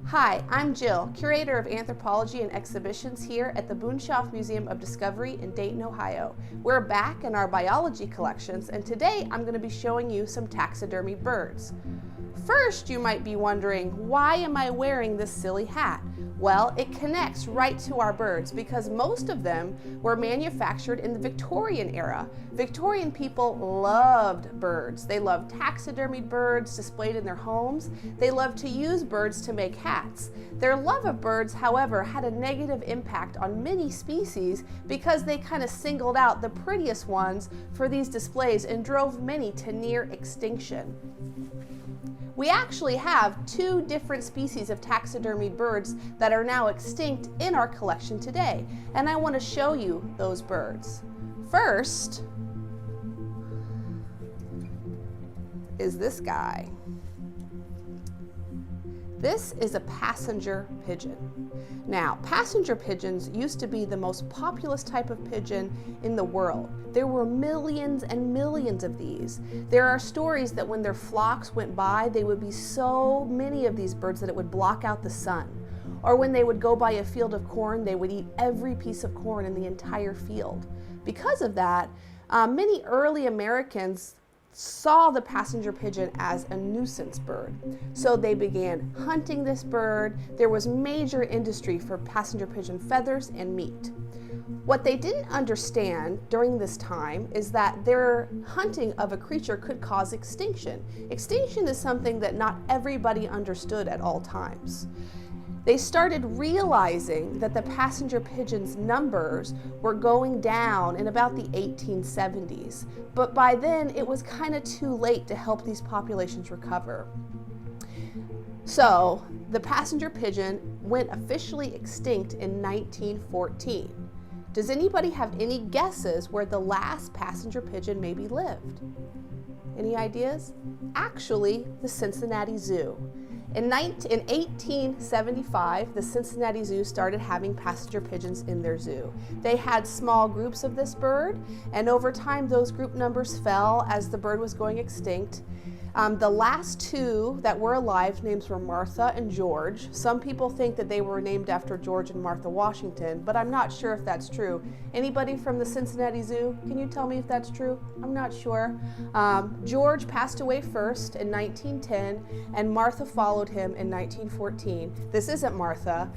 Hi, I'm Jill, Curator of Anthropology and Exhibitions here at the Boonshoff Museum of Discovery in Dayton, Ohio. We're back in our biology collections, and today I'm going to be showing you some taxidermy birds. First, you might be wondering, why am I wearing this silly hat? Well, it connects right to our birds because most of them were manufactured in the Victorian era. Victorian people loved birds. They loved taxidermied birds displayed in their homes. They loved to use birds to make hats. Their love of birds, however, had a negative impact on many species because they kind of singled out the prettiest ones for these displays and drove many to near extinction. We actually have two different species of taxidermied birds that are now extinct in our collection today, and I want to show you those birds. First is this guy. This is a passenger pigeon. Now, passenger pigeons used to be the most populous type of pigeon in the world. There were millions and millions of these. There are stories that when their flocks went by, they would be so many of these birds that it would block out the sun. Or when they would go by a field of corn, they would eat every piece of corn in the entire field. Because of that, many early Americans saw the passenger pigeon as a nuisance bird. So they began hunting this bird. There was major industry for passenger pigeon feathers and meat. What they didn't understand during this time is that their hunting of a creature could cause extinction. Extinction is something that not everybody understood at all times. They started realizing that the passenger pigeons' numbers were going down in about the 1870s, but by then it was kind of too late to help these populations recover. So the passenger pigeon went officially extinct in 1914. Does anybody have any guesses where the last passenger pigeon maybe lived? Any ideas? Actually, the Cincinnati Zoo. In 1875, the Cincinnati Zoo started having passenger pigeons in their zoo. They had small groups of this bird, and over time those group numbers fell as the bird was going extinct. The last two that were alive, names were Martha and George. Some people think that they were named after George and Martha Washington, but I'm not sure if that's true. Anybody from the Cincinnati Zoo? Can you tell me if that's true? I'm not sure. George passed away first in 1910, and Martha followed him in 1914. This isn't Martha,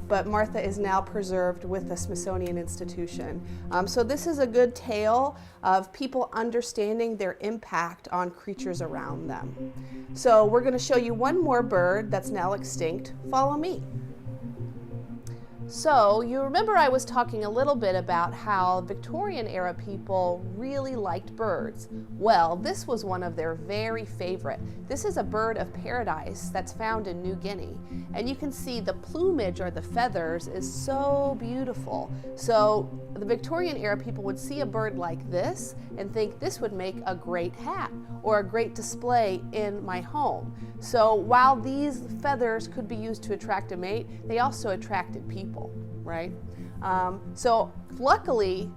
but Martha is now preserved with the Smithsonian Institution. So this is a good tale of people understanding their impact on creatures around them. So we're going to show you one more bird that's now extinct. Follow me. So you remember I was talking a little bit about how Victorian era people really liked birds. Well, this was one of their very favorite. This is a bird of paradise that's found in New Guinea. And you can see the plumage or the feathers is so beautiful. So the Victorian era people would see a bird like this and think this would make a great hat or a great display in my home. So while these feathers could be used to attract a mate, they also attracted people, right? So luckily,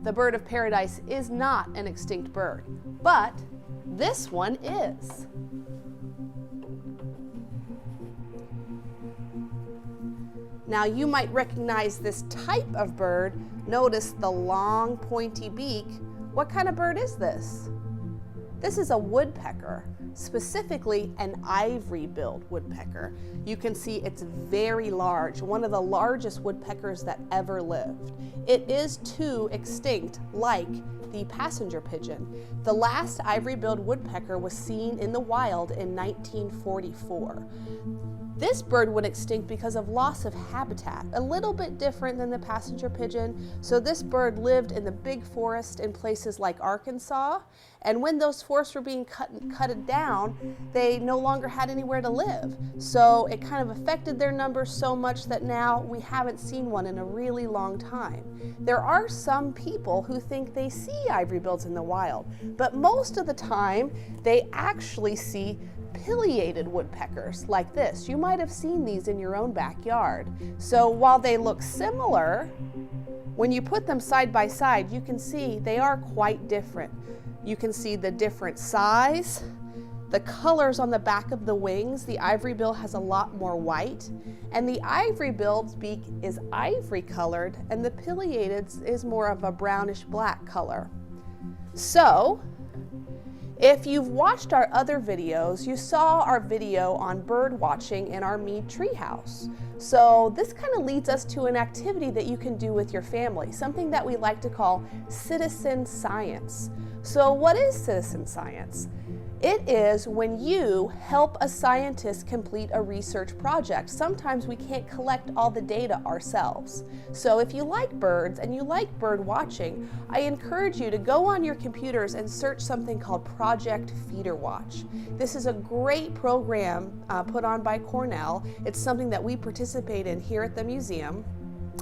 the bird of paradise is not an extinct bird, but this one is. Now you might recognize this type of bird. Notice the long pointy beak. What kind of bird is this? This is a woodpecker, specifically an IvoryBilled woodpecker. You can see it's very large, one of the largest woodpeckers that ever lived. It is too extinct, like the passenger pigeon. The last IvoryBilled woodpecker was seen in the wild in 1944. This bird went extinct because of loss of habitat, a little bit different than the passenger pigeon. So this bird lived in the big forest in places like Arkansas, and when those forests were being cut down, they no longer had anywhere to live. So it kind of affected their numbers so much that now we haven't seen one in a really long time. There are some people who think they see IvoryBilleds in the wild, but most of the time they actually see pileated woodpeckers like this. You might have seen these in your own backyard. So while they look similar, when you put them side by side, you can see they are quite different. You can see the different size, the colors on the back of the wings. The ivory-bill has a lot more white, and the ivory-billed beak is ivory colored, and the pileated is more of a brownish black color. So, if you've watched our other videos, you saw our video on bird watching in our Mead treehouse. So this kind of leads us to an activity that you can do with your family, something that we like to call citizen science. So what is citizen science? It is when you help a scientist complete a research project. Sometimes we can't collect all the data ourselves. So if you like birds and you like bird watching, I encourage you to go on your computers and search something called Project Feeder Watch. This is a great program put on by Cornell. It's something that we participate in here at the museum.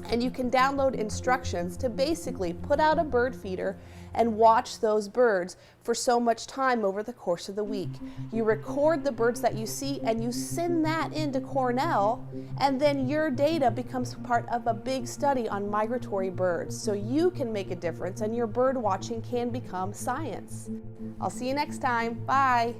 And you can download instructions to basically put out a bird feeder and watch those birds for so much time over the course of the week. You record the birds that you see and you send that into Cornell, and then your data becomes part of a big study on migratory birds. So you can make a difference and your bird watching can become science. I'll see you next time. Bye.